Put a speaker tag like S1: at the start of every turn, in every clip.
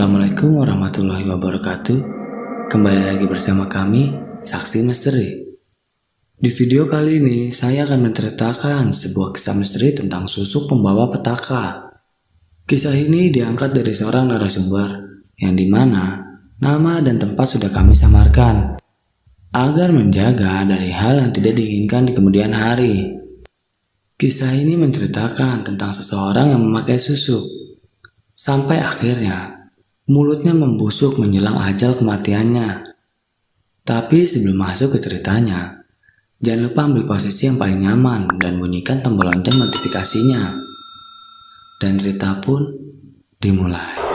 S1: Assalamualaikum warahmatullahi wabarakatuh. Kembali lagi bersama kami, Saksi Misteri. Di video kali ini, saya akan menceritakan sebuah kisah misteri tentang susuk pembawa petaka. Kisah ini diangkat dari seorang narasumber, yang dimana nama dan tempat sudah kami samarkan, agar menjaga dari hal yang tidak diinginkan di kemudian hari. Kisah ini menceritakan tentang seseorang yang memakai susuk, sampai akhirnya mulutnya membusuk menjelang ajal kematiannya. Tapi sebelum masuk ke ceritanya, jangan lupa ambil posisi yang paling nyaman dan bunyikan tombol lonceng notifikasinya. Dan cerita pun dimulai.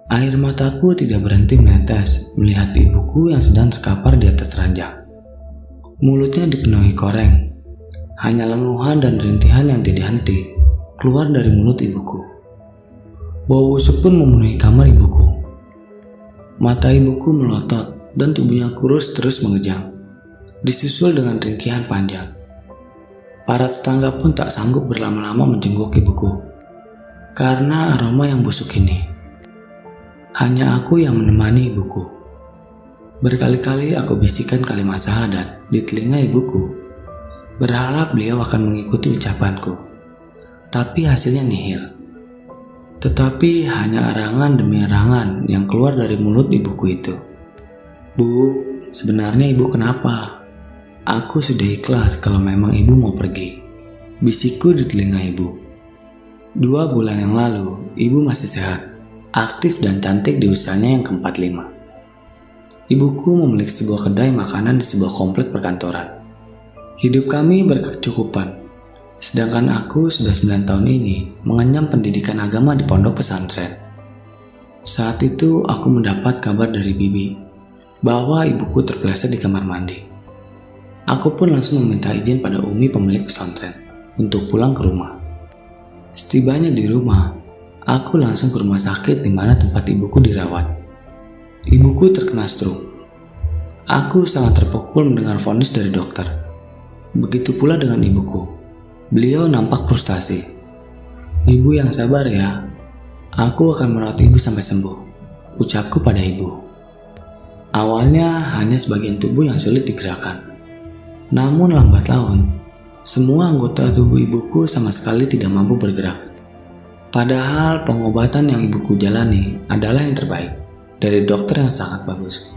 S1: Air mataku tidak berhenti menetes melihat ibuku yang sedang terkapar di atas ranjang. Mulutnya dipenuhi koreng. Hanya lenguhan dan rintihan yang tidak henti keluar dari mulut ibuku. Bau busuk pun memenuhi kamar ibuku. Mata ibuku melotot dan tubuhnya kurus terus mengejang, disusul dengan ringkihan panjang. Para tetangga pun tak sanggup berlama-lama menjenguk ibuku karena aroma yang busuk ini. Hanya aku yang menemani ibuku. Berkali-kali aku bisikan kalimat syahadat di telinga ibuku, berharap beliau akan mengikuti ucapanku. Tapi hasilnya nihil. Tetapi hanya arangan demi arangan yang keluar dari mulut ibuku itu. Bu, sebenarnya ibu kenapa? Aku sudah ikhlas kalau memang ibu mau pergi, bisikku di telinga ibu. 2 bulan yang lalu, ibu masih sehat, aktif dan cantik di usianya yang ke-45. Ibuku memiliki sebuah kedai makanan di sebuah komplek perkantoran. Hidup kami berkecukupan, sedangkan aku sudah 9 tahun ini mengenyam pendidikan agama di pondok pesantren. Saat itu aku mendapat kabar dari bibi bahwa ibuku terpeleset di kamar mandi. Aku pun langsung meminta izin pada Umi pemilik pesantren untuk pulang ke rumah. Setibanya di rumah, aku langsung ke rumah sakit di mana tempat ibuku dirawat. Ibuku terkena stroke. Aku sangat terpukul mendengar vonis dari dokter. Begitu pula dengan ibuku. Beliau nampak frustasi. Ibu yang sabar ya. Aku akan merawat ibu sampai sembuh, ucapku pada ibu. Awalnya hanya sebagian tubuh yang sulit digerakkan. Namun lambat laun, semua anggota tubuh ibuku sama sekali tidak mampu bergerak. Padahal pengobatan yang ibuku jalani adalah yang terbaik dari dokter yang sangat bagus.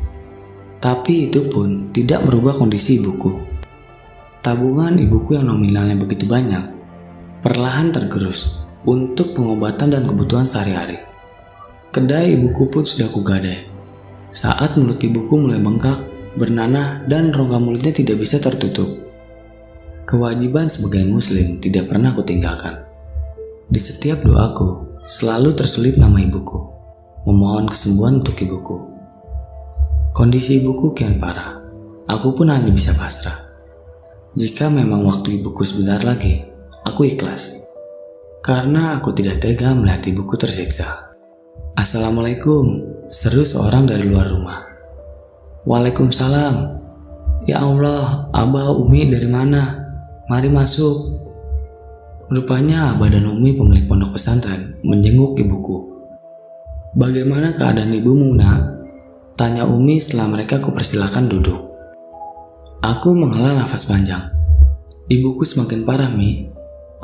S1: Tapi itu pun tidak merubah kondisi ibuku. Tabungan ibuku yang nominalnya begitu banyak perlahan tergerus untuk pengobatan dan kebutuhan sehari-hari. Kedai ibuku pun sudah kugadai. Saat mulut ibuku mulai bengkak, bernanah, dan rongga mulutnya tidak bisa tertutup. Kewajiban sebagai muslim tidak pernah kutinggalkan. Di setiap doaku, selalu terselip nama ibuku, memohon kesembuhan untuk ibuku. Kondisi ibuku kian parah, aku pun hanya bisa pasrah. Jika memang waktu ibuku sebentar lagi, aku ikhlas. Karena aku tidak tega melihat ibuku tersiksa. Assalamualaikum, seru seorang dari luar rumah. Waalaikumsalam. Ya Allah, Abah, Umi dari mana? Mari masuk. Rupanya Abah dan Umi pemilik pondok pesantren menjenguk ibuku. Bagaimana keadaan ibumu, nak? Tanya Umi setelah mereka kupersilakan duduk. Aku menghela nafas panjang. Ibuku semakin parah, Mi.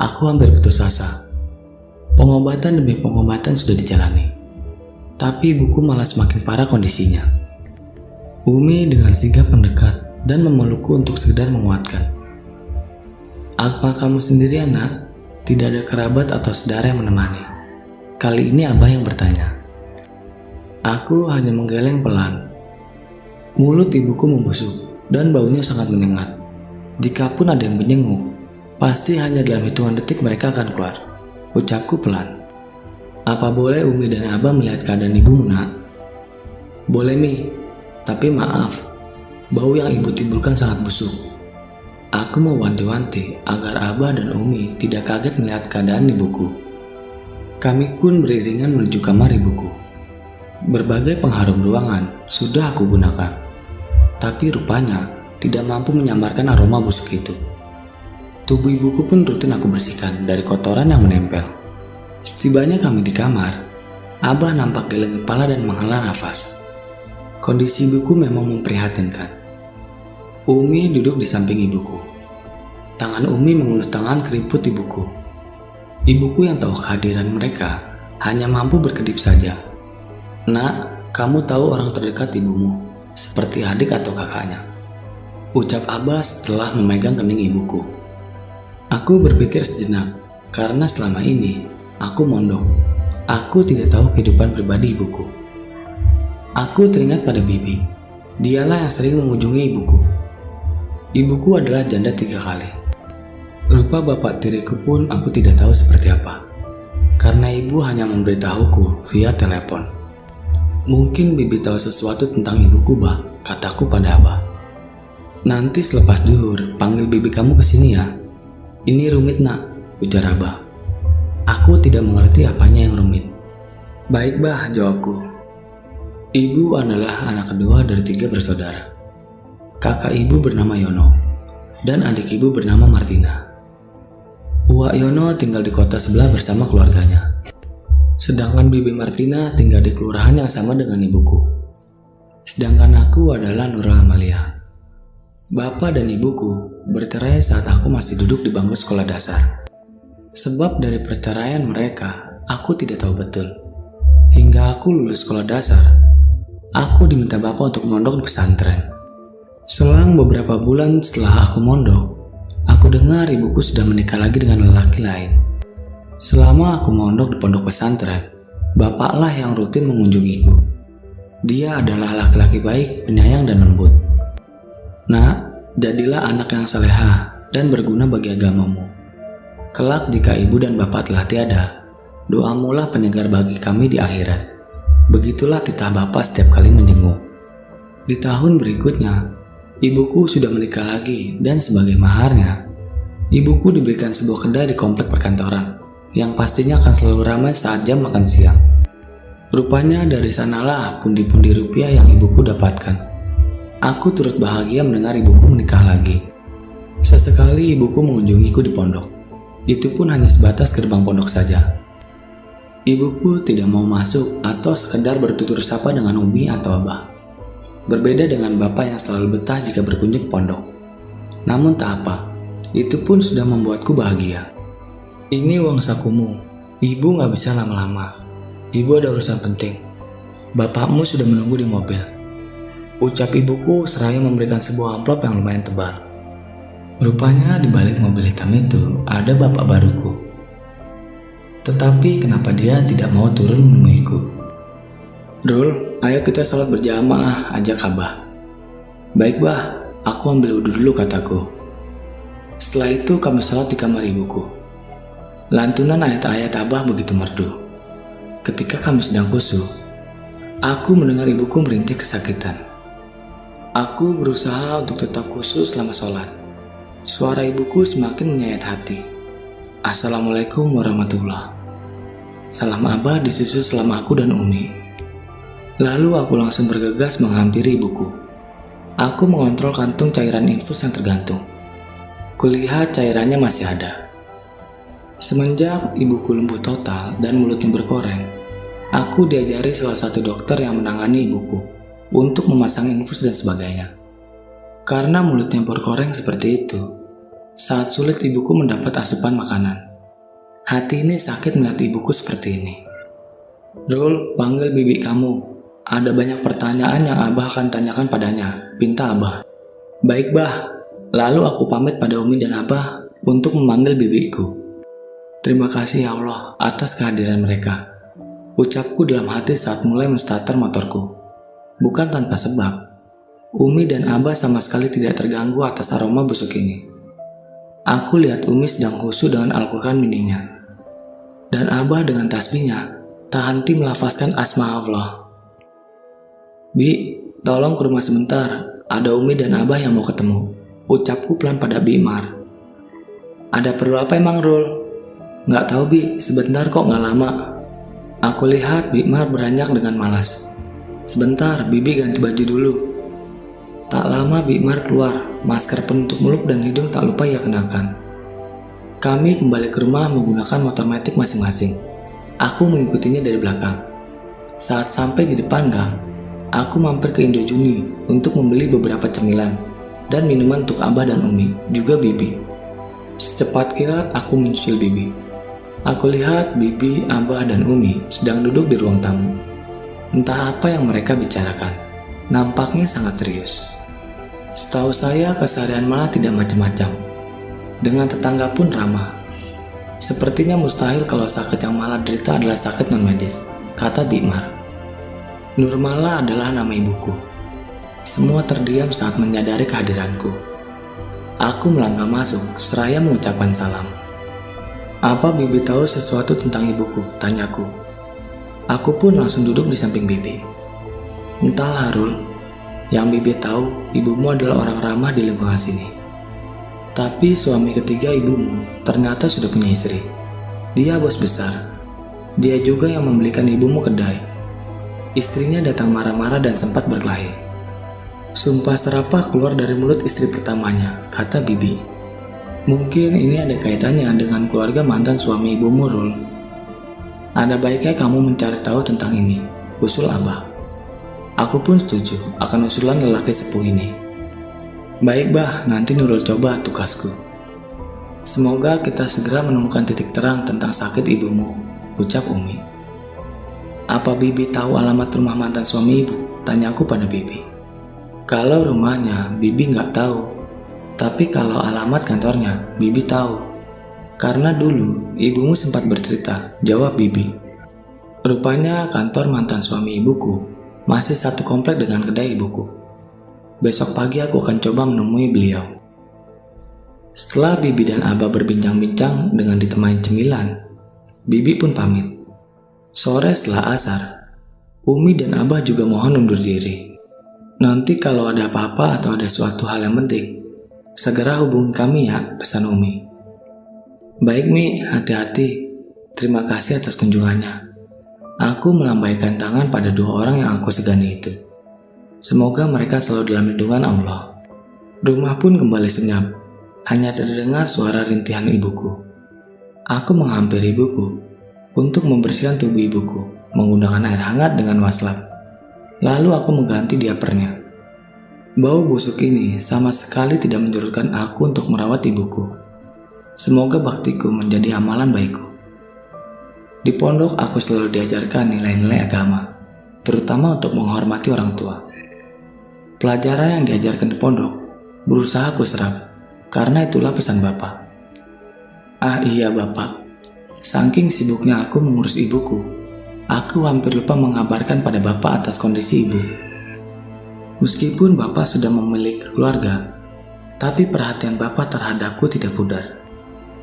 S1: Aku hampir putus asa. Pengobatan demi pengobatan sudah dijalani. Tapi ibuku malah semakin parah kondisinya. Umi dengan sigap mendekat dan memelukku untuk sekedar menguatkan. Apa kamu sendirian, nak? Tidak ada kerabat atau saudara yang menemani. Kali ini Abah yang bertanya. Aku hanya menggeleng pelan. Mulut ibuku membusuk dan baunya sangat menyengat. Jikapun ada yang menjenguk, pasti hanya dalam hitungan detik mereka akan keluar. Ucapku pelan. Apa boleh Umi dan Abah melihat keadaan ibumu, nak? Boleh, Mi. Tapi maaf, bau yang ibu timbulkan sangat busuk. Aku mau wanti-wanti agar Abah dan Umi tidak kaget melihat keadaan ibuku. Kami pun beriringan menuju kamar ibuku. Berbagai pengharum ruangan sudah aku gunakan. Tapi rupanya tidak mampu menyamarkan aroma busuk itu. Tubuh ibuku pun rutin aku bersihkan dari kotoran yang menempel. Setibanya kami di kamar, Abah nampak geleng kepala dan menghela nafas. Kondisi ibuku memang memprihatinkan. Umi duduk di samping ibuku. Tangan Umi mengelus tangan keriput ibuku. Ibuku yang tahu kehadiran mereka hanya mampu berkedip saja. "Nak, kamu tahu orang terdekat ibumu, seperti adik atau kakaknya," ucap Abah setelah memegang kening ibuku. Aku berpikir sejenak, karena selama ini aku mondok. Aku tidak tahu kehidupan pribadi ibuku. Aku teringat pada Bibi. Dialah yang sering mengunjungi ibuku. Ibuku adalah janda 3 kali. Rupa bapak tiriku pun aku tidak tahu seperti apa, karena ibu hanya memberitahuku via telepon. "Mungkin Bibi tahu sesuatu tentang ibuku, Bah," kataku pada Abah. "Nanti selepas duhur, panggil Bibi kamu ke sini ya. Ini rumit, Nak," ujar Abah. Aku tidak mengerti apanya yang rumit. "Baik, Bah," jawabku. Ibu adalah anak kedua dari 3 bersaudara. Kakak ibu bernama Yono, dan adik ibu bernama Martina. Uwak Yono tinggal di kota sebelah bersama keluarganya. Sedangkan Bibi Martina tinggal di kelurahan yang sama dengan ibuku. Sedangkan aku adalah Nurul Amalia. Bapak dan ibuku bercerai saat aku masih duduk di bangku sekolah dasar. Sebab dari perceraian mereka, aku tidak tahu betul. Hingga aku lulus sekolah dasar, aku diminta bapak untuk mondok di pesantren. Selang beberapa bulan setelah aku mondok, aku dengar ibuku sudah menikah lagi dengan lelaki lain. Selama aku mondok di pondok pesantren, bapaklah yang rutin mengunjungiku. Dia adalah laki-laki baik, penyayang dan lembut. "Nak, jadilah anak yang salehah dan berguna bagi agamamu. Kelak jika ibu dan bapak telah tiada, doamulah penyegar bagi kami di akhirat." Begitulah titah bapak setiap kali menjenguk. Di tahun berikutnya, ibuku sudah menikah lagi dan sebagai maharnya, ibuku diberikan sebuah kedai di komplek perkantoran yang pastinya akan selalu ramai saat jam makan siang. Rupanya dari sanalah pundi-pundi rupiah yang ibuku dapatkan. Aku turut bahagia mendengar ibuku menikah lagi. Sesekali ibuku mengunjungiku di pondok. Itu pun hanya sebatas gerbang pondok saja. Ibuku tidak mau masuk atau sekedar bertutur sapa dengan Umi atau Abah. Berbeda dengan bapak yang selalu betah jika berkunjung ke pondok. Namun tak apa, itu pun sudah membuatku bahagia. "Ini uang sakumu. Ibu gak bisa lama-lama. Ibu ada urusan penting. Bapakmu sudah menunggu di mobil," ucap ibuku seraya memberikan sebuah amplop yang lumayan tebal. Rupanya di balik mobil hitam itu ada bapak baruku. Tetapi kenapa dia tidak mau turun menemuiku? "Rul, ayo kita sholat berjamaah," ajak Abah. "Baik, Bah, aku ambil wudhu dulu," kataku. Setelah itu kami sholat di kamar ibuku. Lantunan ayat-ayat Abah begitu merdu. Ketika kami sedang khusyuk, aku mendengar ibuku merintih kesakitan. Aku berusaha untuk tetap khusyuk selama sholat. Suara ibuku semakin menyayat hati. "Assalamualaikum warahmatullah." Salam Abah disusul selama aku dan Umi. Lalu aku langsung bergegas menghampiri ibuku. Aku mengontrol kantung cairan infus yang tergantung. Kulihat cairannya masih ada. Semenjak ibuku lumpuh total dan mulutnya berkoreng, aku diajari salah satu dokter yang menangani ibuku untuk memasang infus dan sebagainya. Karena mulutnya berkoreng seperti itu, saat sulit ibuku mendapat asupan makanan. Hati ini sakit melihat ibuku seperti ini. "Rul, panggil bibi kamu. Ada banyak pertanyaan yang Abah akan tanyakan padanya," pinta Abah. "Baik, Bah." Lalu aku pamit pada Umi dan Abah untuk memanggil bibiku. "Terima kasih ya Allah atas kehadiran mereka," ucapku dalam hati saat mulai menstarter motorku. Bukan tanpa sebab, Umi dan Abah sama sekali tidak terganggu atas aroma busuk ini. Aku lihat Umi sedang khusyuk dengan Al-Quran mininya, dan Abah dengan tasbihnya tak henti melafazkan asma Allah. "Bi, tolong ke rumah sebentar, ada Umi dan Abah yang mau ketemu," ucapku pelan pada Bi Mar. "Ada perlu apa emang, Rul?" "Nggak tahu, Bi, sebentar kok, nggak lama." Aku lihat Bi Mar beranjak dengan malas. "Sebentar, Bibi ganti baju dulu." Tak lama Bikmar keluar, masker penutup mulut dan hidung tak lupa ia kenakan. Kami kembali ke rumah menggunakan motor matic masing-masing. Aku mengikutinya dari belakang. Saat sampai di depan gang, aku mampir ke Indojuni untuk membeli beberapa cemilan dan minuman untuk Abah dan Umi, juga Bibi. Secepat kilat aku menyusul Bibi. Aku lihat Bibi, Abah, dan Umi sedang duduk di ruang tamu. Entah apa yang mereka bicarakan, nampaknya sangat serius. Setahu saya keseharian malah tidak macam-macam. Dengan tetangga pun ramah. Sepertinya mustahil kalau sakit yang Mala derita adalah sakit non-medis, kata Bikmar. Nurmala adalah nama ibuku. Semua terdiam saat menyadari kehadiranku. Aku melangkah masuk, seraya mengucapkan salam. Apa Bibi tahu sesuatu tentang ibuku? Tanyaku. Aku pun langsung duduk di samping Bibi. Entahlah Harul, yang Bibi tahu ibumu adalah orang ramah di lingkungan sini. Tapi suami ketiga ibumu ternyata sudah punya istri. Dia bos besar. Dia juga yang membelikan ibumu kedai. Istrinya datang marah-marah dan sempat berkelahi. Sumpah serapah keluar dari mulut istri pertamanya, kata Bibi. Mungkin ini ada kaitannya dengan keluarga mantan suami ibumu, Rul. Ada baiknya kamu mencari tahu tentang ini, usul Abah. Aku pun setuju akan usulan lelaki sepuh ini. Baik bah, nanti Nurul coba tugasku. Semoga kita segera menemukan titik terang tentang sakit ibumu, ucap Umi. Apa Bibi tahu alamat rumah mantan suami ibu? Tanyaku pada Bibi. Kalau rumahnya, Bibi nggak tahu. Tapi kalau alamat kantornya, Bibi tahu. Karena dulu ibumu sempat bercerita, jawab Bibi. Rupanya kantor mantan suami ibuku masih satu komplek dengan kedai ibuku. Besok pagi aku akan coba menemui beliau. Setelah Bibi dan Abah berbincang-bincang dengan ditemani cemilan, Bibi pun pamit. Sore setelah asar, Umi dan Abah juga mohon undur diri. Nanti kalau ada apa-apa atau ada suatu hal yang penting, segera hubungi kami ya, pesan Umi. Baik Mi, hati-hati. Terima kasih atas kunjungannya. Aku melambaikan tangan pada dua orang yang aku segani itu. Semoga mereka selalu dalam lindungan Allah. Rumah pun kembali senyap. Hanya terdengar suara rintihan ibuku. Aku menghampiri ibuku untuk membersihkan tubuh ibuku menggunakan air hangat dengan waslap. Lalu aku mengganti diapernya. Bau busuk ini sama sekali tidak menyurutkan aku untuk merawat ibuku. Semoga baktiku menjadi amalan baikku. Di pondok aku selalu diajarkan nilai-nilai agama, terutama untuk menghormati orang tua. Pelajaran yang diajarkan di pondok berusaha aku serap, karena itulah pesan Bapak. Ah iya Bapak, saking sibuknya aku mengurus ibuku, aku hampir lupa mengabarkan pada Bapak atas kondisi ibu. Meskipun Bapak sudah memiliki keluarga, tapi perhatian Bapak terhadapku tidak pudar.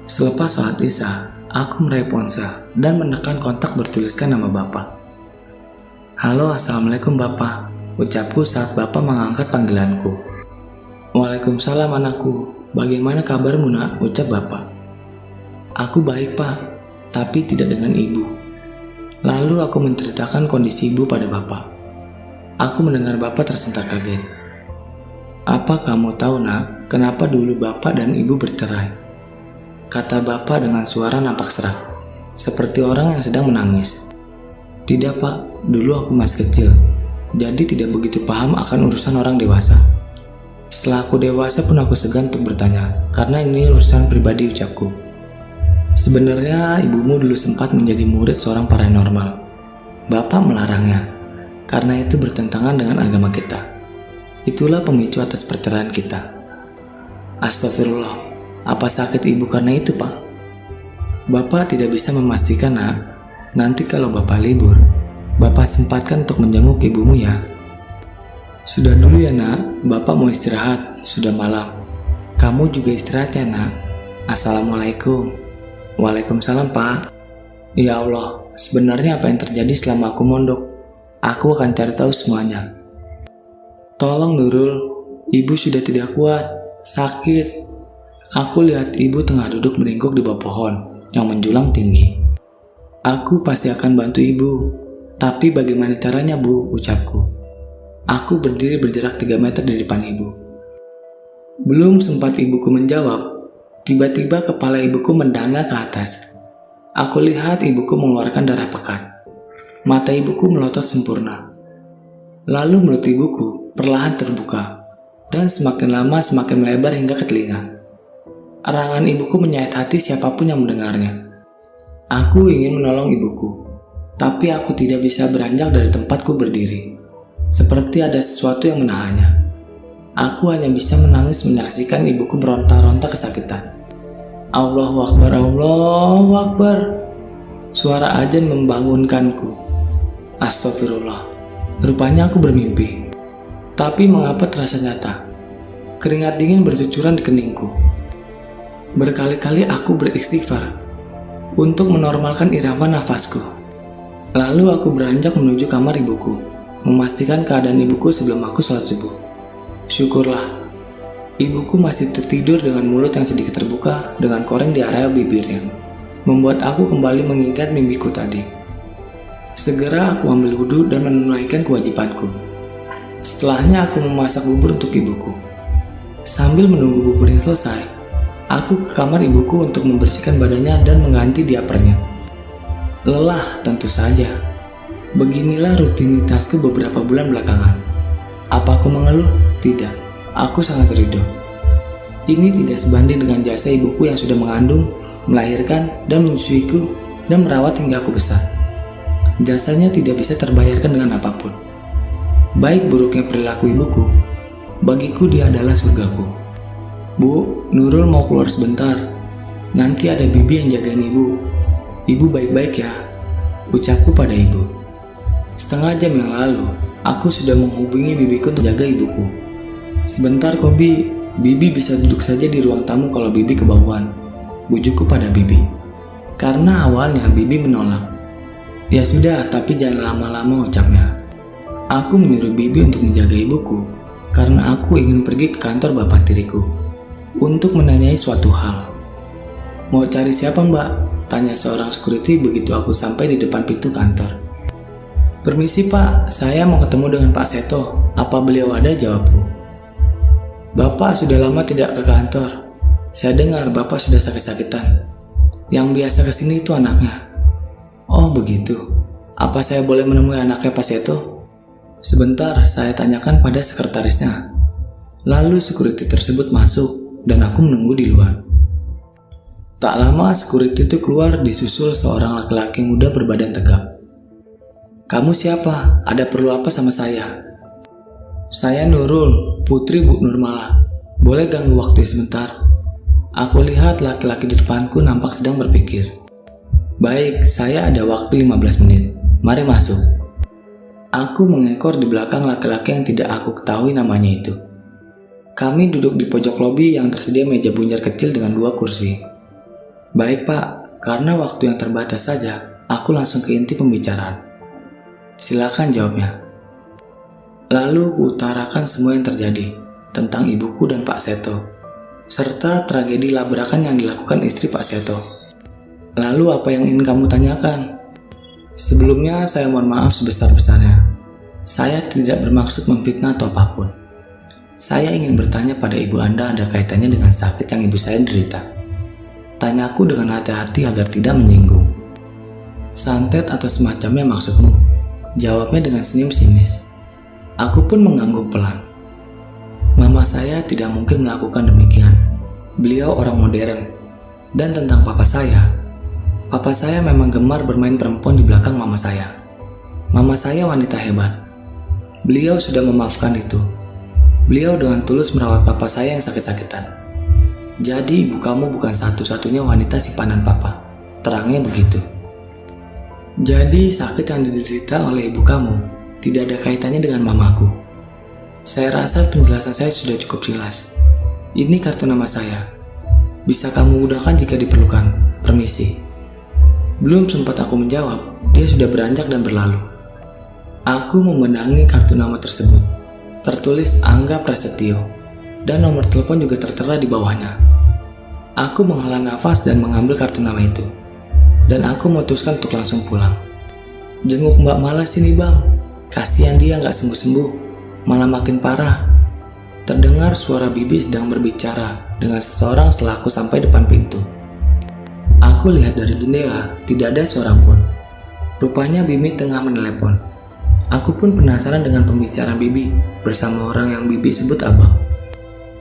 S1: Selepas sholat Isya, aku meraih ponsel dan menekan kontak bertuliskan nama Bapak. Halo, Assalamualaikum Bapak, ucapku saat Bapak mengangkat panggilanku. Waalaikumsalam anakku, bagaimana kabarmu nak, ucap Bapak. Aku baik Pak, tapi tidak dengan ibu. Lalu aku menceritakan kondisi ibu pada Bapak. Aku mendengar Bapak tersentak kaget. Apa kamu tahu nak, kenapa dulu Bapak dan ibu bercerai? Kata Bapak dengan suara nampak serak, seperti orang yang sedang menangis. Tidak Pak, dulu aku masih kecil, jadi tidak begitu paham akan urusan orang dewasa. Setelah aku dewasa pun aku segan untuk bertanya, karena ini urusan pribadi, ucapku. Sebenarnya ibumu dulu sempat menjadi murid seorang paranormal. Bapak melarangnya, karena itu bertentangan dengan agama kita. Itulah pemicu atas perceraian kita. Astagfirullah, apa sakit ibu karena itu Pak? Bapak tidak bisa memastikan nak. Nanti kalau Bapak libur, Bapak sempatkan untuk menjenguk ibumu ya. Sudah dulu ya nak, Bapak mau istirahat, sudah malam. Kamu juga istirahat ya nak. Assalamualaikum. Waalaikumsalam Pak. Ya Allah, sebenarnya apa yang terjadi selama aku mondok? Aku akan cari tahu semuanya. Tolong Nurul, ibu sudah tidak kuat, sakit. Aku lihat ibu tengah duduk meringkuk di bawah pohon yang menjulang tinggi. Aku pasti akan bantu ibu, tapi bagaimana caranya Bu, ucapku. Aku berdiri berjarak 3 meter di depan ibu. Belum sempat ibuku menjawab, tiba-tiba kepala ibuku mendangak ke atas. Aku lihat ibuku mengeluarkan darah pekat. Mata ibuku melotot sempurna. Lalu mulut ibuku perlahan terbuka, dan semakin lama semakin melebar hingga ke telinga. Erangan ibuku menyayat hati siapapun yang mendengarnya. Aku ingin menolong ibuku, tapi aku tidak bisa beranjak dari tempatku berdiri. Seperti ada sesuatu yang menahannya. Aku hanya bisa menangis menyaksikan ibuku meronta-ronta kesakitan. Allahu Akbar, Allahu Akbar. Suara azan membangunkanku. Astagfirullah. Rupanya aku bermimpi. Tapi mengapa terasa nyata? Keringat dingin bercucuran di keningku. Berkali-kali aku beristighfar untuk menormalkan irama nafasku. Lalu aku beranjak menuju kamar ibuku, memastikan keadaan ibuku sebelum aku sholat subuh. Syukurlah, ibuku masih tertidur dengan mulut yang sedikit terbuka dengan koreng di area bibirnya, membuat aku kembali mengingat mimpiku tadi. Segera aku ambil wudhu dan menunaikan kewajibanku. Setelahnya aku memasak bubur untuk ibuku. Sambil menunggu bubur yang selesai, aku ke kamar ibuku untuk membersihkan badannya dan mengganti diapernya. Lelah tentu saja. Beginilah rutinitasku beberapa bulan belakangan. Apa aku mengeluh? Tidak. Aku sangat ridho. Ini tidak sebanding dengan jasa ibuku yang sudah mengandung, melahirkan, dan menyusuiku dan merawat hingga aku besar. Jasanya tidak bisa terbayarkan dengan apapun. Baik buruknya perilaku ibuku, bagiku dia adalah surgaku. Bu, Nurul mau keluar sebentar. Nanti ada bibi yang jagain ibu. Ibu baik-baik ya, ucapku pada ibu. Setengah jam yang lalu, aku sudah menghubungi bibiku untuk jaga ibuku. Sebentar kok bibi bisa duduk saja di ruang tamu kalau bibi kebauan, bujukku pada bibi. Karena awalnya bibi menolak. Ya sudah, tapi jangan lama-lama ucapnya. Aku menyuruh bibi untuk menjaga ibuku, karena aku ingin pergi ke kantor bapak tiriku untuk menanyai suatu hal. Mau cari siapa mbak? Tanya seorang security begitu aku sampai di depan pintu kantor. Permisi pak, saya mau ketemu dengan Pak Seto. Apa beliau ada? Jawabku. Bapak sudah lama tidak ke kantor. Saya dengar bapak sudah sakit-sakitan. Yang biasa kesini itu anaknya. Oh begitu. Apa saya boleh menemui anaknya Pak Seto? Sebentar, saya tanyakan pada sekretarisnya. Lalu security tersebut masuk dan aku menunggu di luar. Tak lama security itu keluar disusul seorang laki-laki muda berbadan tegap. Kamu siapa? Ada perlu apa sama saya? Saya Nurul, putri Bu Nurmala. Boleh ganggu waktu sebentar? Aku lihat laki-laki di depanku nampak sedang berpikir. Baik, saya ada waktu 15 menit. Mari masuk. Aku mengekor di belakang laki-laki yang tidak aku ketahui namanya itu. Kami duduk di pojok lobi yang tersedia meja bundar kecil dengan 2 kursi. Baik pak, karena waktu yang terbatas saja, aku langsung ke inti pembicaraan. Silakan jawabnya. Lalu kuutarakan semua yang terjadi tentang ibuku dan Pak Seto, serta tragedi labrakan yang dilakukan istri Pak Seto. Lalu apa yang ingin kamu tanyakan? Sebelumnya saya mohon maaf sebesar-besarnya. Saya tidak bermaksud memfitnah atau apapun. Saya ingin bertanya pada ibu Anda ada kaitannya dengan sakit yang ibu saya derita. Tanyaku dengan hati-hati agar tidak menyinggung. Santet atau semacamnya maksudmu? Jawabnya dengan senyum sinis. Aku pun mengangguk pelan. Mama saya tidak mungkin melakukan demikian. Beliau orang modern. Dan tentang papa saya memang gemar bermain perempuan di belakang mama saya. Mama saya wanita hebat. Beliau sudah memaafkan itu. Beliau dengan tulus merawat papa saya yang sakit-sakitan. Jadi ibu kamu bukan satu-satunya wanita simpanan papa. Terangnya begitu. Jadi sakit yang diderita oleh ibu kamu tidak ada kaitannya dengan mamaku. Saya rasa penjelasan saya sudah cukup jelas. Ini kartu nama saya. Bisa kamu gunakan jika diperlukan. Permisi. Belum sempat aku menjawab, dia sudah beranjak dan berlalu. Aku memenangi kartu nama tersebut. Tertulis Angga Prasetyo, dan nomor telepon juga tertera di bawahnya. Aku menghela nafas dan mengambil kartu nama itu. Dan aku memutuskan untuk langsung pulang. Jenguk Mbak Mala sini bang. Kasihan dia gak sembuh-sembuh. malah makin parah. Terdengar suara bibi sedang berbicara dengan seseorang setelah aku sampai depan pintu. Aku lihat dari jendela, tidak ada seorang pun. Rupanya bibi tengah menelepon. Aku pun penasaran dengan pembicaraan bibi bersama orang yang bibi sebut abang.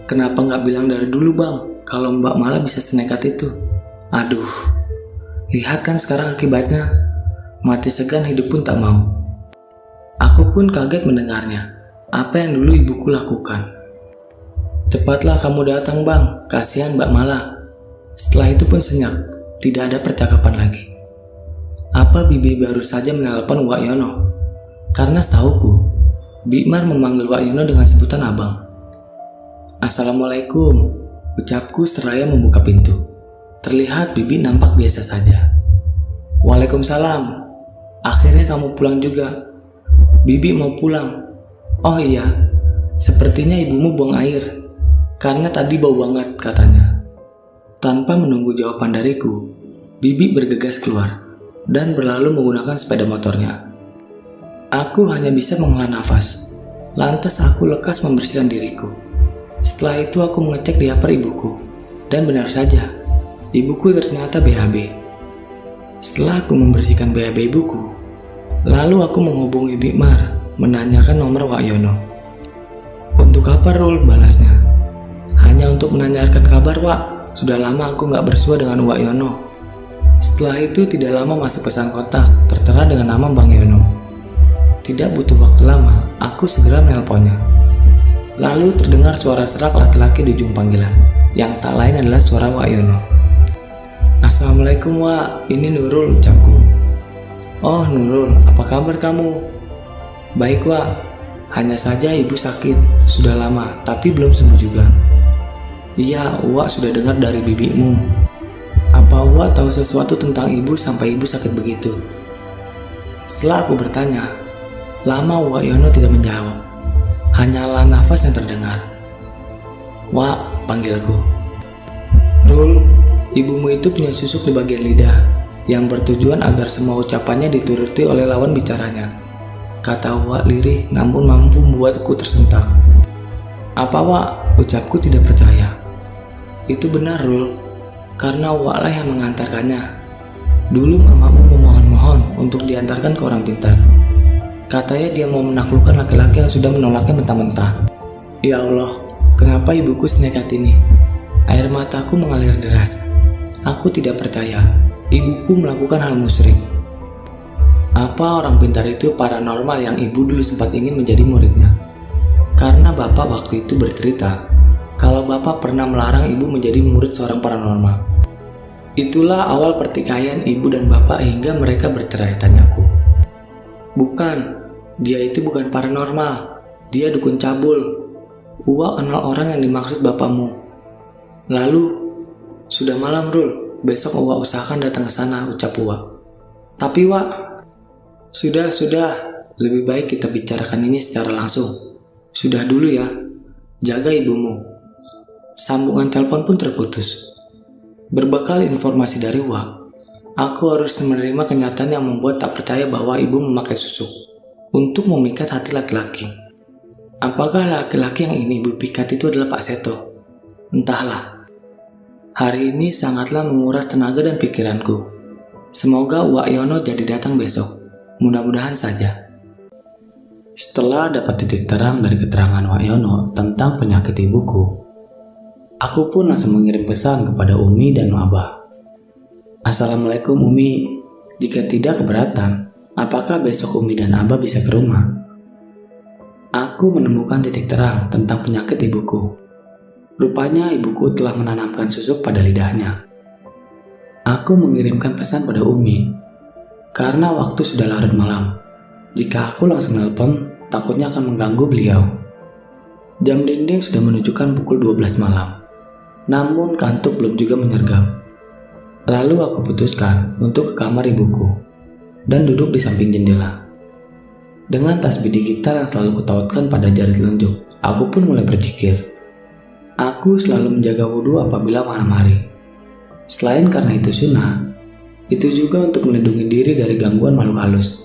S1: Kenapa nggak bilang dari dulu bang, kalau Mbak Mala bisa senekat itu? Aduh, lihat kan sekarang akibatnya. Mati segan hidup pun tak mau. Aku pun kaget mendengarnya. Apa yang dulu ibuku lakukan? Cepatlah kamu datang bang, kasihan Mbak Mala. Setelah itu pun senyap, tidak ada percakapan lagi. Apa bibi baru saja menelpon Wak Yono? Karena setahuku, Bikmar memanggil Wak Yono dengan sebutan abang. Assalamualaikum, ucapku seraya membuka pintu. Terlihat bibi nampak biasa saja. Waalaikumsalam, akhirnya kamu pulang juga. Bibi mau pulang. Oh iya, sepertinya ibumu buang air, karena tadi bau banget katanya. Tanpa menunggu jawaban dariku, bibi bergegas keluar dan berlalu menggunakan sepeda motornya. Aku hanya bisa menghela nafas. Lantas aku lekas membersihkan diriku. Setelah itu aku mengecek di HP ibuku, dan benar saja, ibuku ternyata BAB. Setelah aku membersihkan BAB ibuku, lalu aku menghubungi Bikmar, menanyakan nomor Wak Yono. Untuk apa Rul, balasnya? Hanya untuk menanyakan kabar Wak, sudah lama aku nggak bersua dengan Wak Yono. Setelah itu tidak lama masuk pesan kotak, tertera dengan nama Bang Yono. Tidak butuh waktu lama, aku segera menelponnya. Lalu terdengar suara serak laki-laki di ujung panggilan, yang tak lain adalah suara Wak Yono. Assalamualaikum Wak, ini Nurul, ucapku. Oh Nurul, apa kabar kamu? Baik Wak, hanya saja ibu sakit, sudah lama, tapi belum sembuh juga. Iya, Wak sudah dengar dari bibimu. Apa Wak tahu sesuatu tentang ibu sampai ibu sakit begitu? Setelah aku bertanya, lama Wak Yono tidak menjawab. Hanyalah nafas yang terdengar. Wak, panggilku. Rul, ibumu itu punya susuk di bagian lidah, yang bertujuan agar semua ucapannya dituruti oleh lawan bicaranya. Kata Wak lirih namun mampu membuatku tersentak. Apa Wak? Ucapku tidak percaya. Itu benar Rul, karena Wak lah yang mengantarkannya. Dulu mamamu memohon-mohon untuk diantarkan ke orang pintar. Katanya dia mau menaklukkan laki-laki yang sudah menolaknya mentah-mentah. Ya Allah, kenapa ibuku senekat ini? Air mataku mengalir deras. Aku tidak percaya, ibuku melakukan hal musyrik. Apa orang pintar itu paranormal yang ibu dulu sempat ingin menjadi muridnya? Karena bapak waktu itu bercerita, kalau bapak pernah melarang ibu menjadi murid seorang paranormal. Itulah awal pertikaian ibu dan bapak hingga mereka bercerai, tanyaku. Bukan, dia itu bukan paranormal, dia dukun cabul. Uwa kenal orang yang dimaksud bapakmu. Lalu, sudah malam Rul, besok Uwa usahakan datang ke sana, ucap Uwa. Tapi Wak, sudah, lebih baik kita bicarakan ini secara langsung. Sudah dulu ya, jaga ibumu. Sambungan telepon pun terputus. Berbekal informasi dari Uwa, aku harus menerima kenyataan yang membuat tak percaya bahwa ibu memakai susuk untuk memikat hati laki-laki. Apakah laki-laki yang ini ibu pikat itu adalah Pak Seto? Entahlah. Hari ini sangatlah menguras tenaga dan pikiranku. Semoga Wak Yono jadi datang besok. Mudah-mudahan saja. Setelah dapat titik terang dari keterangan Wak Yono tentang penyakit ibuku, aku pun langsung mengirim pesan kepada Umi dan Abah. Assalamualaikum Umi, jika tidak keberatan, apakah besok Umi dan Abah bisa ke rumah? Aku menemukan titik terang tentang penyakit ibuku. Rupanya ibuku telah menanamkan susuk pada lidahnya. Aku mengirimkan pesan pada Umi, karena waktu sudah larut malam. Jika aku langsung nelpon, takutnya akan mengganggu beliau. Jam dinding sudah menunjukkan pukul 12 malam. Namun kantuk belum juga menyergap. Lalu aku putuskan untuk ke kamar ibuku dan duduk di samping jendela. Dengan tasbih digital yang selalu kutautkan pada jari telunjuk, aku pun mulai berzikir. Aku selalu menjaga wudhu apabila malam hari. Selain karena itu sunnah, itu juga untuk melindungi diri dari gangguan makhluk halus.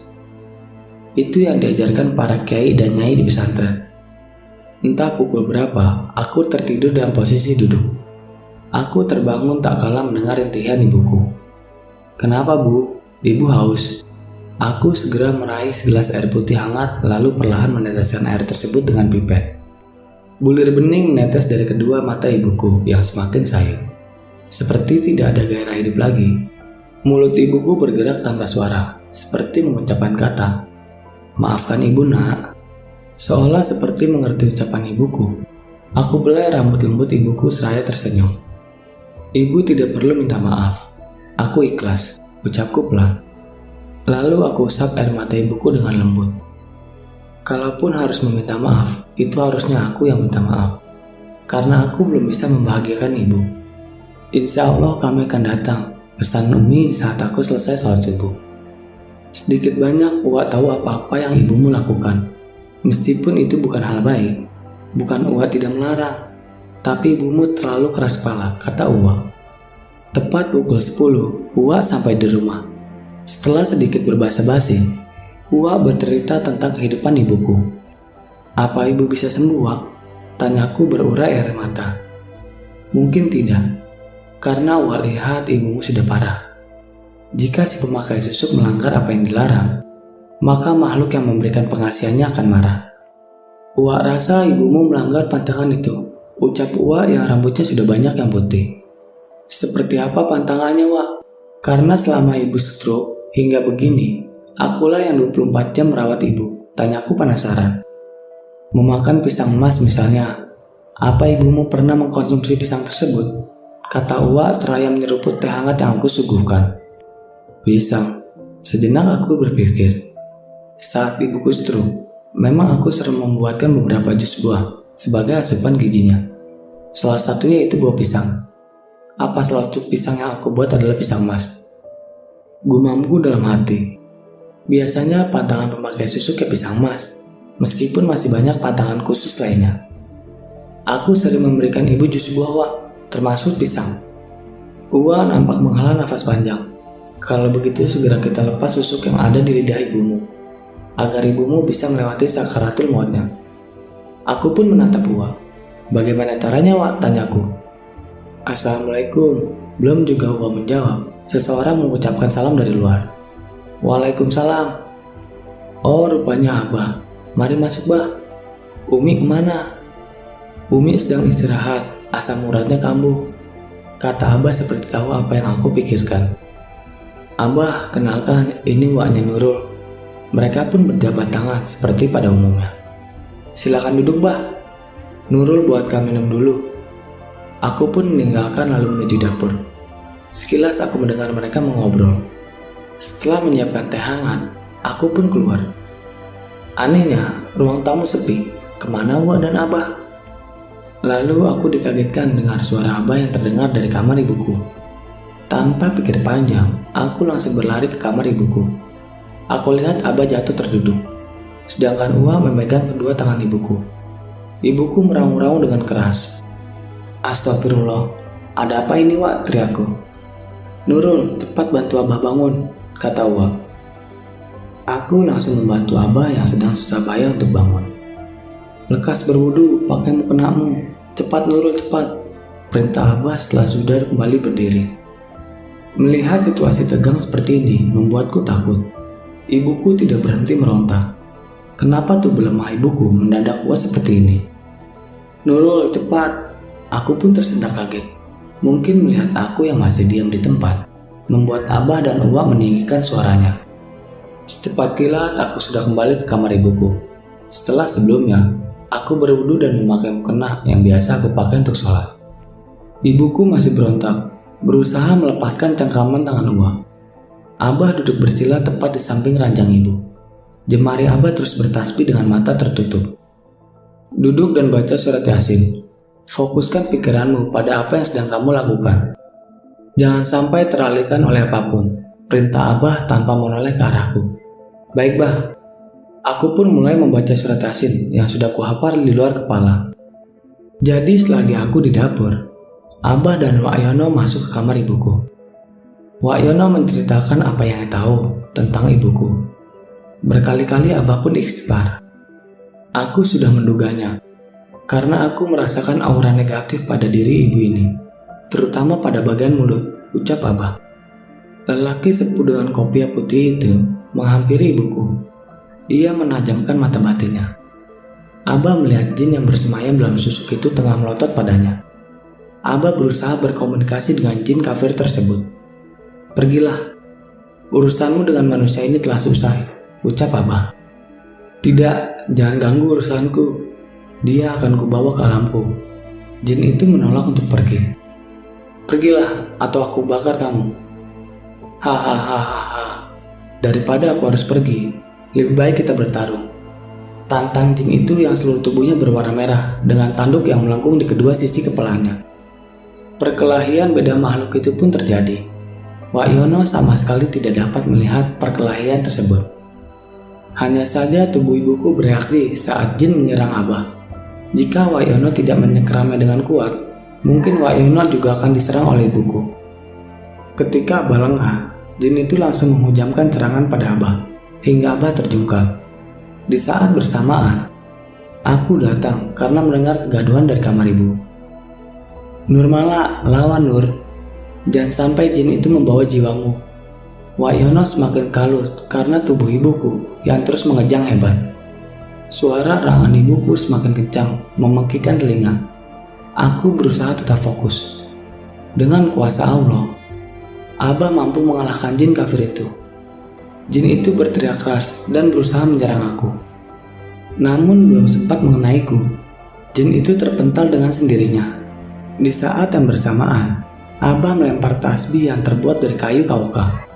S1: Itu yang diajarkan para kiai dan nyai di pesantren. Entah pukul berapa, aku tertidur dalam posisi duduk. Aku terbangun tak kalah mendengar rintihan ibuku. "Kenapa, Bu? Ibu haus?" Aku segera meraih segelas air putih hangat lalu perlahan meneteskan air tersebut dengan pipet. Bulir bening menetes dari kedua mata ibuku yang semakin sayang. Seperti tidak ada gairah hidup lagi. Mulut ibuku bergerak tanpa suara, seperti mengucapkan kata, "Maafkan ibu, Nak." Seolah seperti mengerti ucapan ibuku, aku belai rambut lembut ibuku seraya tersenyum. "Ibu tidak perlu minta maaf. Aku ikhlas," ucapku pelan. Lalu aku usap air mata ibuku dengan lembut. Kalaupun harus meminta maaf, itu harusnya aku yang minta maaf. Karena aku belum bisa membahagiakan ibu. "Insya Allah kami akan datang," pesan Umi saat aku selesai sholat subuh. Sedikit banyak Uwa tahu apa-apa yang ibumu lakukan. Meskipun itu bukan hal baik. Bukan Uwa tidak melarang. Tapi ibumu terlalu keras kepala, kata Uwa. Tepat pukul 10, Uwa sampai di rumah. Setelah sedikit berbasa-basi, Uwa bercerita tentang kehidupan ibuku. "Apa ibu bisa sembuh, Wak?" tanyaku berurai air mata. "Mungkin tidak, karena Uwa lihat ibumu sudah parah. Jika si pemakai susuk melanggar apa yang dilarang, maka makhluk yang memberikan pengasihannya akan marah. Uwa rasa ibumu melanggar pantangan itu," ucap Uwa yang rambutnya sudah banyak yang putih. "Seperti apa pantangannya, Wak? Karena selama ibu stroke hingga begini, akulah yang 24 jam merawat ibu," tanyaku penasaran. "Memakan pisang emas misalnya. Apa ibumu pernah mengkonsumsi pisang tersebut?" kata Uwa seraya menyeruput teh hangat yang aku suguhkan. "Pisang." Sejenak aku berpikir. Saat ibuku stroke, memang aku sering membuatkan beberapa jus buah sebagai asupan gizinya. Salah satunya itu buah pisang. Apa selotip pisang yang aku buat adalah pisang emas? Gumamku dalam hati. Biasanya pantangan pemakai susu ke pisang emas, meskipun masih banyak pantangan khusus lainnya. Aku sering memberikan ibu jus buah, Wak, termasuk pisang. Uwa nampak menghela nafas panjang. "Kalau begitu segera kita lepas susuk yang ada di lidah ibumu, agar ibumu bisa melewati sakaratul mautnya." Aku pun menatap Uwa. "Bagaimana caranya, Wak?" tanyaku. "Assalamualaikum." Belum juga Uwa menjawab, seseorang mengucapkan salam dari luar. "Waalaikumsalam." "Oh, rupanya Abah. Mari masuk, Bah." "Umi kemana?" "Umi sedang istirahat, asam uratnya kambuh," kata Abah seperti tahu apa yang aku pikirkan. "Abah, kenalkan, ini waknya Nurul." Mereka pun berjabat tangan seperti pada umumnya. "Silakan duduk, Bah. Nurul buatkan minum dulu." Aku pun meninggalkan lalu menuju dapur. Sekilas aku mendengar mereka mengobrol. Setelah menyiapkan teh hangat, aku pun keluar. Anehnya, ruang tamu sepi. Kemana Uwa dan Abah? Lalu aku dikagetkan dengar suara Abah yang terdengar dari kamar ibuku. Tanpa pikir panjang, aku langsung berlari ke kamar ibuku. Aku lihat Abah jatuh terduduk, sedangkan Uwa memegang kedua tangan ibuku. Ibuku meraung-raung dengan keras. "Astagfirullah, ada apa ini, Wak?" teriakku. "Nurul, cepat bantu Abah bangun," kata Uwa. Aku langsung membantu Abah yang sedang susah payah untuk bangun. "Lekas berwudu, pakai mukenakmu. Cepat Nurul, cepat," perintah Abah setelah sudah kembali berdiri. Melihat situasi tegang seperti ini membuatku takut. Ibuku tidak berhenti meronta. Kenapa tubuh lemah ibuku mendadak kuat seperti ini? "Nurul, cepat." Aku pun tersentak kaget. Mungkin melihat aku yang masih diam di tempat, membuat Abah dan Uwa meninggikan suaranya. Secepat kilat aku sudah kembali ke kamar ibuku. Setelah sebelumnya, aku berwudu dan memakai mukena yang biasa aku pakai untuk sholat. Ibuku masih berontak, berusaha melepaskan cengkraman tangan Uwa. Abah duduk bersila tepat di samping ranjang ibu. Jemari Abah terus bertasbih dengan mata tertutup. "Duduk dan baca surat Yasin. Fokuskan pikiranmu pada apa yang sedang kamu lakukan. Jangan sampai teralihkan oleh apapun," perintah Abah tanpa menoleh ke arahku. "Baik, Bah." Aku pun mulai membaca surat Yasin yang sudah kuhafal di luar kepala. Jadi setelah aku di dapur, Abah dan Wak Yono masuk ke kamar ibuku. Wak Yono menceritakan apa yang tahu tentang ibuku. Berkali-kali Abah pun istighfar. Aku sudah menduganya. karena aku merasakan aura negatif pada diri ibu ini, terutama pada bagian mulut, ucap Abah. Lelaki sepuh dengan kopiah putih itu menghampiri ibuku. Ia menajamkan mata batinnya. Abah melihat jin yang bersemayam dalam susuk itu tengah melotot padanya. Abah berusaha berkomunikasi dengan jin kafir tersebut. Pergilah, urusanmu dengan manusia ini telah selesai, ucap Abah. Tidak, jangan ganggu urusanku. Dia akan kubawa ke alamku. Jin itu menolak untuk pergi. Pergilah, atau aku bakar kamu. Hahaha. Daripada aku harus pergi, lebih baik kita bertarung. Tantang jin itu yang seluruh tubuhnya berwarna merah dengan tanduk yang melengkung di kedua sisi kepalanya. Perkelahian beda makhluk itu pun terjadi. Wak Yono sama sekali tidak dapat melihat perkelahian tersebut. Hanya saja tubuh ibuku bereaksi saat jin menyerang Abah. Jika Wak Yono tidak menyekeramnya dengan kuat, mungkin Wak Yono juga akan diserang oleh ibuku. Ketika Abah lengah, jin itu langsung menghujamkan serangan pada Abah, hingga Abah terjungkal. Di saat bersamaan, aku datang karena mendengar kegaduhan dari kamar ibu. Nurmala, lawan Nur. Jangan sampai jin itu membawa jiwamu. Wak Yono semakin kalut karena tubuh ibuku yang terus mengejang hebat. Suara rangan ibuku semakin kencang, memekikkan telinga. Aku berusaha tetap fokus. Dengan kuasa Allah, Abah mampu mengalahkan jin kafir itu. Jin itu berteriak keras dan berusaha menyerang aku. Namun belum sempat mengenaiku, jin itu terpental dengan sendirinya. Di saat yang bersamaan, Abah melempar tasbih yang terbuat dari kayu kauka.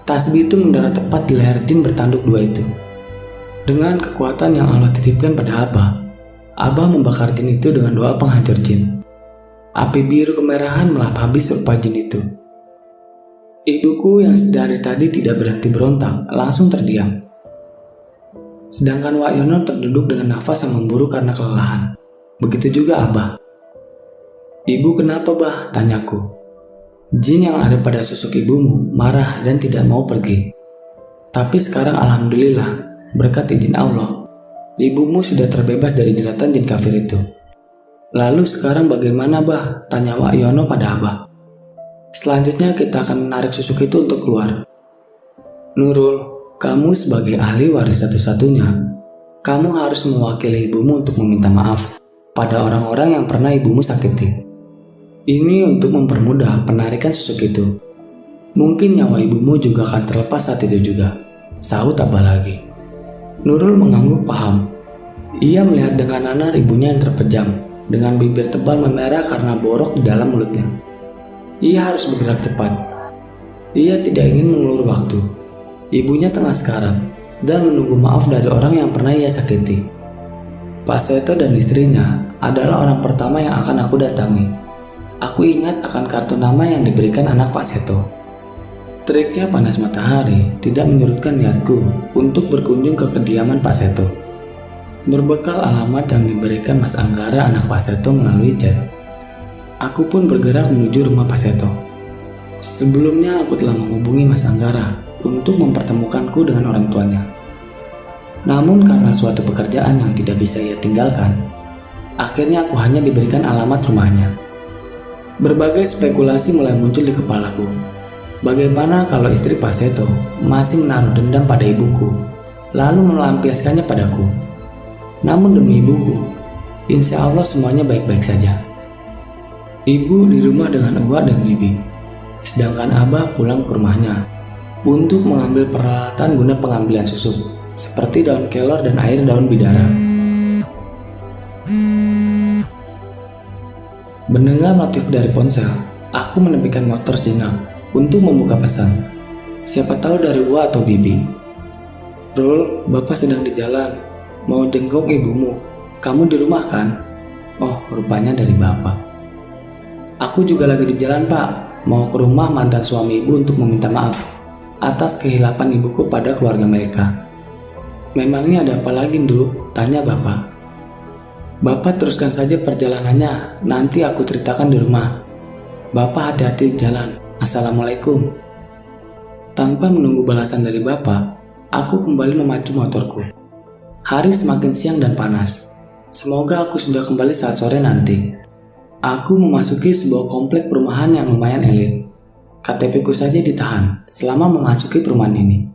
S1: Tasbih itu mendarat tepat di leher jin bertanduk dua itu. Dengan kekuatan yang Allah titipkan pada Abah membakar jin itu dengan doa penghancur jin. Api biru kemerahan melahap habis rupa jin itu. Ibuku yang sedari tadi tidak berhenti berontak langsung terdiam. Sedangkan Wak Yono terduduk dengan nafas yang memburu karena kelelahan. Begitu juga Abah. Ibu kenapa bah? Tanyaku. Jin yang ada pada susuk ibumu marah dan tidak mau pergi. Tapi sekarang alhamdulillah, berkat izin Allah, ibumu sudah terbebas dari jeratan jin kafir itu. Lalu sekarang bagaimana bah? Tanya Wak Yono pada Abah. Selanjutnya kita akan menarik susuk itu untuk keluar. Nurul, kamu sebagai ahli waris satu-satunya, kamu harus mewakili ibumu untuk meminta maaf pada orang-orang yang pernah ibumu sakiti. Ini untuk mempermudah penarikan susuk itu. Mungkin nyawa ibumu juga akan terlepas saat itu juga, sahut Abah lagi. Nurul mengangguk paham. Ia melihat dengan nanar ibunya yang terpejam, dengan bibir tebal memerah karena borok di dalam mulutnya. Ia harus bergerak cepat. Ia tidak ingin mengulur waktu. Ibunya tengah sekarat dan menunggu maaf dari orang yang pernah ia sakiti. Pak Seto dan istrinya adalah orang pertama yang akan aku datangi. Aku ingat akan kartu nama yang diberikan anak Pak Seto. Teriknya panas matahari tidak menyurutkan niatku untuk berkunjung ke kediaman Pak Seto. Berbekal alamat yang diberikan Mas Anggara anak Pak Seto melalui chat, aku pun bergerak menuju rumah Pak Seto. Sebelumnya aku telah menghubungi Mas Anggara untuk mempertemukanku dengan orang tuanya. Namun karena suatu pekerjaan yang tidak bisa ia tinggalkan, akhirnya aku hanya diberikan alamat rumahnya. Berbagai spekulasi mulai muncul di kepalaku. Bagaimana kalau istri Pak Seto masih menaruh dendam pada ibuku, lalu melampiaskannya padaku? Namun demi ibuku, insya Allah semuanya baik-baik saja. Ibu di rumah dengan Uwa dan Bibi, sedangkan Abah pulang ke rumahnya untuk mengambil peralatan guna pengambilan susu, seperti daun kelor dan air daun bidara. Mendengar notif dari ponsel, aku menepikan motor sejenak untuk membuka pesan. Siapa tahu dari Uwa atau Bibi. Rul, Bapak sedang di jalan, mau jenguk ibumu. Kamu di rumah kan? Oh, rupanya dari Bapak. Aku juga lagi di jalan Pak, mau ke rumah mantan suami ibu untuk meminta maaf atas kehilapan ibuku pada keluarga mereka. Memangnya ada apa lagi, Ndu? Tanya Bapak. Bapak teruskan saja perjalanannya, nanti aku ceritakan di rumah. Bapak hati-hati di jalan. Assalamualaikum. Tanpa menunggu balasan dari Bapak, aku kembali memacu motorku. Hari semakin siang dan panas. Semoga aku sudah kembali saat sore nanti. Aku memasuki sebuah komplek perumahan yang lumayan elit. KTP-ku saja ditahan selama memasuki perumahan ini.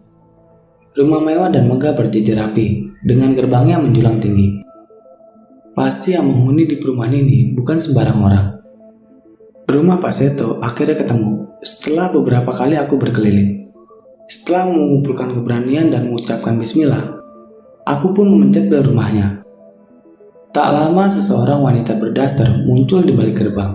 S1: Rumah mewah dan megah berjejer rapi dengan gerbangnya menjulang tinggi. Pasti yang menghuni di perumahan ini bukan sembarang orang. Rumah Pak Seto akhirnya ketemu setelah beberapa kali aku berkeliling. Setelah mengumpulkan keberanian dan mengucapkan bismillah, aku pun memencet bel rumahnya. Tak lama seseorang wanita berdaster muncul di balik gerbang.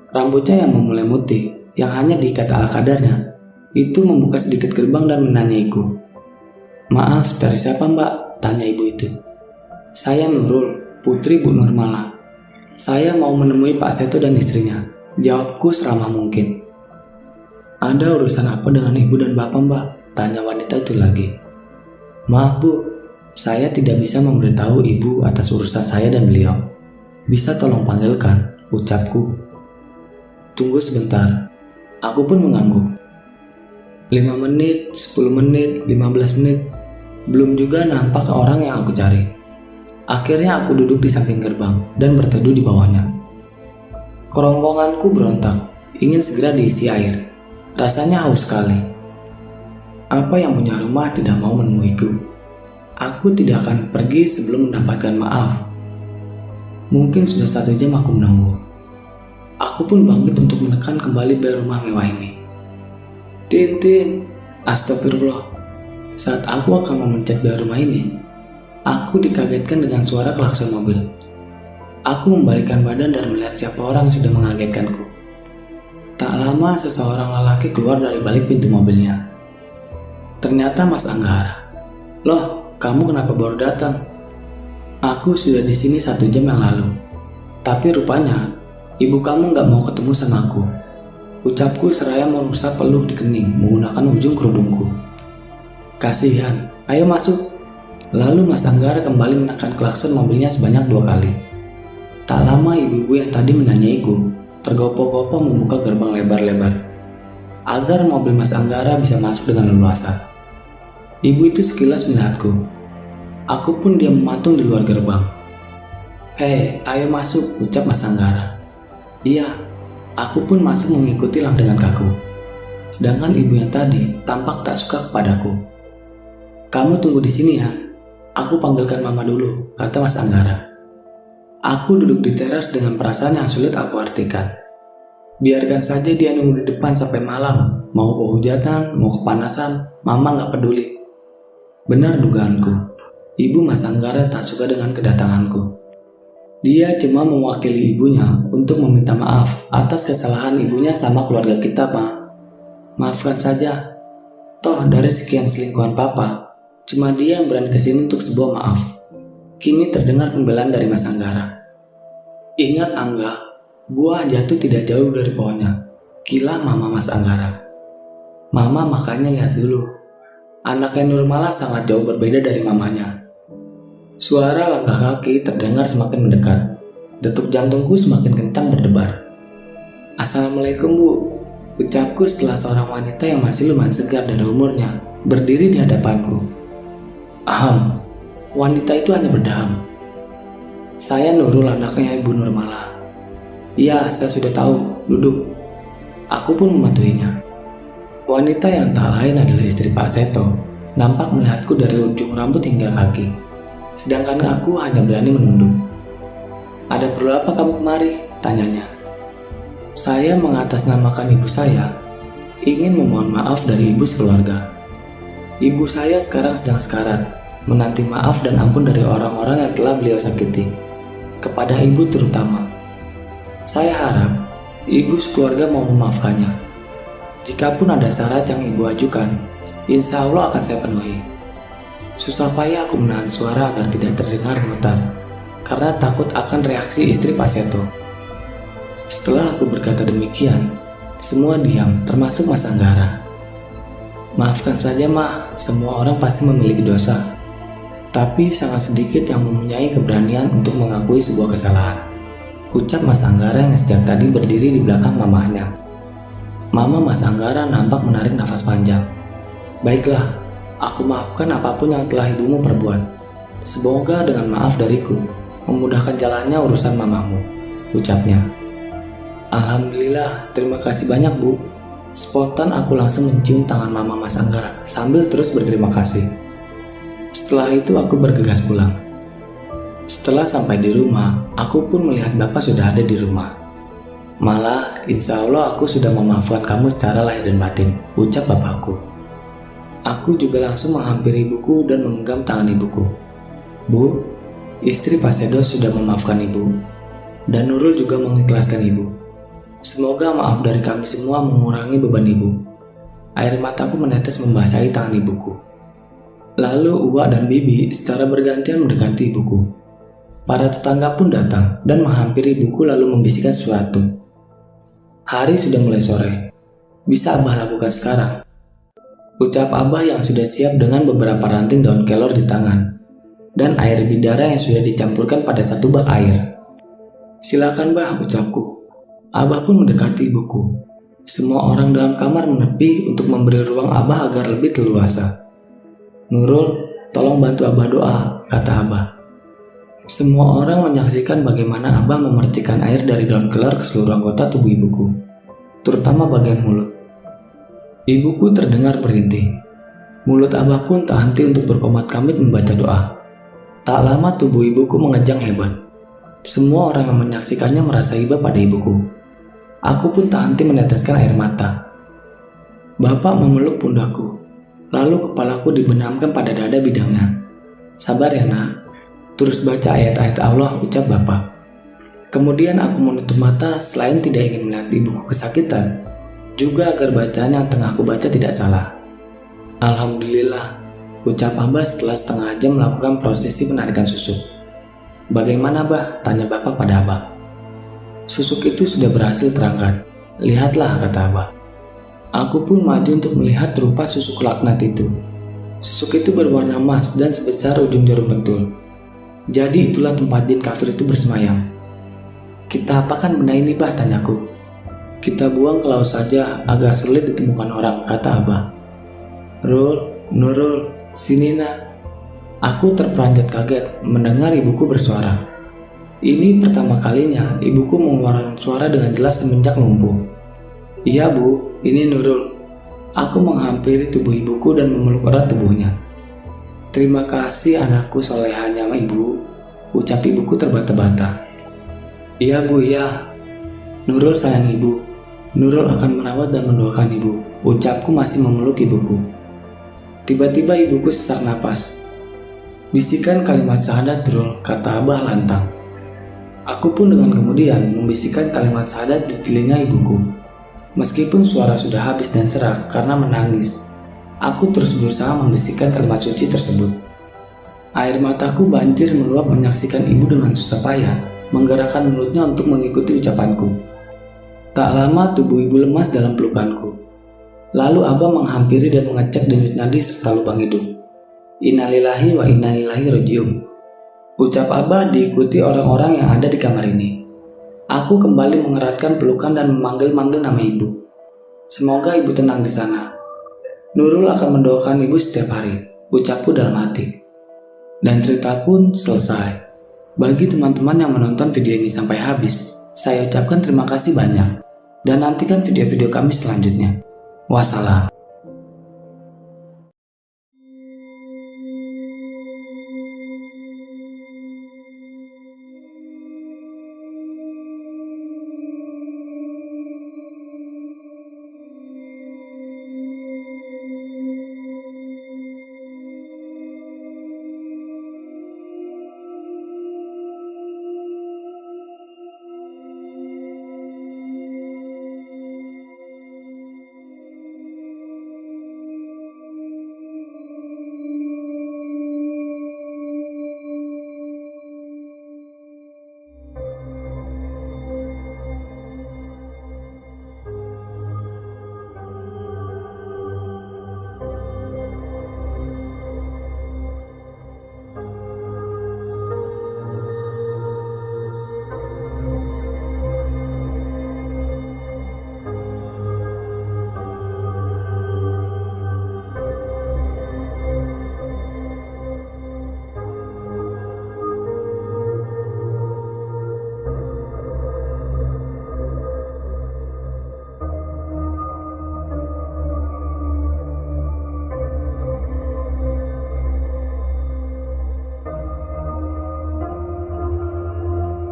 S1: Rambutnya yang memulai putih, yang hanya diikat ala kadarnya, itu membuka sedikit gerbang dan menanyaiku. "Maaf, dari siapa mbak?" tanya ibu itu. "Saya Nurul, putri Bu Nurmala. Saya mau menemui Pak Seto dan istrinya," jawabku seramah mungkin. "Ada urusan apa dengan ibu dan bapak mbak?" tanya wanita itu lagi. "Maaf bu, saya tidak bisa memberitahu ibu atas urusan saya dan beliau. Bisa tolong panggilkan," ucapku. "Tunggu sebentar." Aku pun mengangguk. 5 menit, 10 menit, 15 menit. Belum juga nampak orang yang aku cari. Akhirnya aku duduk di samping gerbang dan berteduh di bawahnya. Kerongkonganku berontak, ingin segera diisi air. Rasanya haus sekali. Apa yang punya rumah tidak mau menemuiku? Aku tidak akan pergi sebelum mendapatkan maaf. Mungkin sudah 1 jam aku menunggu. Aku pun bangkit untuk menekan kembali bel rumah mewah ini. Tin. Astagfirullah. Saat aku akan memencet bel rumah ini, aku dikagetkan dengan suara klakson mobil. Aku membalikkan badan dan melihat siapa orang yang sudah mengagetkanku. Tak lama seseorang lelaki keluar dari balik pintu mobilnya. Ternyata Mas Anggara. "Loh, kamu kenapa baru datang?" "Aku sudah di sini 1 jam yang lalu. Tapi rupanya ibu kamu nggak mau ketemu sama aku," ucapku seraya merusak peluh di kening menggunakan ujung kerudungku. "Kasihan, ayo masuk." Lalu Mas Anggara kembali menekan klakson mobilnya sebanyak 2 kali. Tak lama ibu-ibu yang tadi menanyaiku tergopoh-gopoh membuka gerbang lebar-lebar agar mobil Mas Anggara bisa masuk dengan leluasa. Ibu itu sekilas melihatku. Aku pun diam mematung di luar gerbang. "Hei, ayo masuk," ucap Mas Anggara. Iya, aku pun masuk mengikuti dengan kaku. Sedangkan ibu yang tadi tampak tak suka kepadaku. "Kamu tunggu di sini ya. Aku panggilkan mama dulu," kata Mas Anggara. Aku duduk di teras dengan perasaan yang sulit aku artikan. Biarkan saja dia nunggu di depan sampai malam. Mau kehujatan, mau kepanasan, mama gak peduli. Benar dugaanku. Ibu Mas Anggara tak suka dengan kedatanganku. Dia cuma mewakili ibunya untuk meminta maaf atas kesalahan ibunya sama keluarga kita, Pak. Maafkan saja. Toh dari sekian selingkuhan papa, cuma dia yang berani kesini untuk sebuah maaf. Kini terdengar pembelaan dari Mas Anggara. "Ingat Angga, buah jatuh tidak jauh dari pohonnya," kila mama Mas Anggara. "Mama makanya lihat dulu. Anaknya Nurmala sangat jauh berbeda dari mamanya." Suara langkah kaki terdengar semakin mendekat. Detuk jantungku semakin kencang berdebar. "Assalamualaikum Bu," ucapku setelah seorang wanita yang masih lumayan segar dari umurnya berdiri di hadapanku. Aham, wanita itu hanya berdaham. "Saya Nurul, anaknya Ibu Nurmala." "Iya, saya sudah tahu, duduk." Aku pun mematuhinya. Wanita yang tak lain adalah istri Pak Seto, nampak melihatku dari ujung rambut hingga kaki. Sedangkan aku hanya berani menunduk. "Ada perlu apa kamu kemari?" tanyanya. Saya mengatasnamakan ibu saya, ingin memohon maaf dari ibu sekeluarga. Ibu saya sekarang sedang sekarat, menanti maaf dan ampun dari orang-orang yang telah beliau sakiti. Kepada ibu terutama. Saya harap ibu sekeluarga mau memaafkannya. Jikapun ada syarat yang ibu ajukan, insya Allah akan saya penuhi. Susah payah aku menahan suara agar tidak terdengar gemetar, karena takut akan reaksi istri Pak Seto. Setelah aku berkata demikian, semua diam, termasuk Mas Anggara. "Maafkan saja, Ma, semua orang pasti memiliki dosa. Tapi sangat sedikit yang mempunyai keberanian untuk mengakui sebuah kesalahan," ucap Mas Anggara yang sejak tadi berdiri di belakang mamahnya. Mama Mas Anggara nampak menarik nafas panjang. "Baiklah, aku maafkan apapun yang telah ibumu perbuat. Semoga dengan maaf dariku, memudahkan jalannya urusan mamamu, ucapnya. Alhamdulillah, terima kasih banyak Bu. Spontan aku langsung mencium tangan mama Mas Anggara sambil terus berterima kasih. Setelah itu aku bergegas pulang. Setelah sampai di rumah, aku pun melihat bapak sudah ada di rumah. Malah, insya Allah aku sudah memaafkan kamu secara lahir dan batin, ucap bapakku. Aku juga langsung menghampiri ibuku dan menggenggam tangan ibuku. Bu, istri Pak Sedo sudah memaafkan ibu, dan Nurul juga mengikhlaskan ibu. Semoga maaf dari kami semua mengurangi beban ibu. Air mataku menetes membasahi tangan ibuku. Lalu Uwa dan Bibi secara bergantian mendekati ibuku. Para tetangga pun datang dan menghampiri ibuku lalu membisikkan sesuatu. Hari sudah mulai sore. Bisa Abah lakukan sekarang? Ucap Abah yang sudah siap dengan beberapa ranting daun kelor di tangan dan air bidara yang sudah dicampurkan pada satu bak air. Silakan Bah, ucapku. Abah pun mendekati ibuku. Semua orang dalam kamar menepi untuk memberi ruang Abah agar lebih leluasa. Nurul, tolong bantu Abah doa, kata Abah. Semua orang menyaksikan bagaimana Abah memercikan air dari daun kelor ke seluruh anggota tubuh ibuku, terutama bagian mulut. Ibuku terdengar berhenti. Mulut Abah pun tak henti untuk berkomat-kamit membaca doa. Tak lama tubuh ibuku mengejang hebat. Semua orang yang menyaksikannya merasa iba pada ibuku. Aku pun tak henti meneteskan air mata. Bapak memeluk pundakku, lalu kepalaku dibenamkan pada dada bidangnya. Sabar ya nak, terus baca ayat-ayat Allah, ucap Bapak. Kemudian aku menutup mata selain tidak ingin melihat ibuku kesakitan, juga agar bacaan yang tengah aku baca tidak salah. Alhamdulillah, ucap Abah setelah setengah jam melakukan prosesi penarikan susuk. Bagaimana Bah? Tanya Bapak pada Abah. Susuk itu sudah berhasil terangkat. Lihatlah, kata Abah. Aku pun maju untuk melihat rupa susuk laknat itu. Susuk itu berwarna emas dan sebesar ujung jarum pentul. Jadi itulah tempat jin kafir itu bersemayam. Kita apakan benda ini Bah? Tanyaku. Kita buang ke laut saja, agak sulit ditemukan orang, kata Abah. Nurul, sini nak. Aku terperanjat kaget mendengar ibuku bersuara. Ini pertama kalinya ibuku mengeluarkan suara dengan jelas semenjak lumpuh. Iya Bu, ini Nurul. Aku menghampiri tubuh ibuku dan memeluk erat tubuhnya. Terima kasih anakku solehanya ibu, ucap ibuku terbata-bata. Iya Bu, iya. Nurul sayang ibu. Nurul akan merawat dan mendoakan ibu, ucapku masih memeluk ibuku. Tiba-tiba ibuku sesak napas. Bisikan kalimat syahadat Nurul, kata Abah lantang. Aku pun dengan kemudian membisikkan kalimat syahadat di telinga ibuku. Meskipun suara sudah habis dan serak karena menangis, aku terus berusaha membisikkan kalimat suci tersebut. Air mataku banjir meluap menyaksikan ibu dengan susah payah menggerakkan mulutnya untuk mengikuti ucapanku. Tak lama tubuh ibu lemas dalam pelukanku. Lalu Abah menghampiri dan mengecek denyut nadi serta lubang hidung. Innalillahi wa inna ilaihi rajiun, ucap Abah diikuti orang-orang yang ada di kamar ini. Aku kembali mengeratkan pelukan dan memanggil-manggil nama ibu. Semoga ibu tenang di sana. Nurul akan mendoakan ibu setiap hari, ucapku dalam hati. Dan cerita pun selesai. Bagi teman-teman yang menonton video ini sampai habis, saya ucapkan terima kasih banyak. Dan nantikan video-video kami selanjutnya. Wassalam.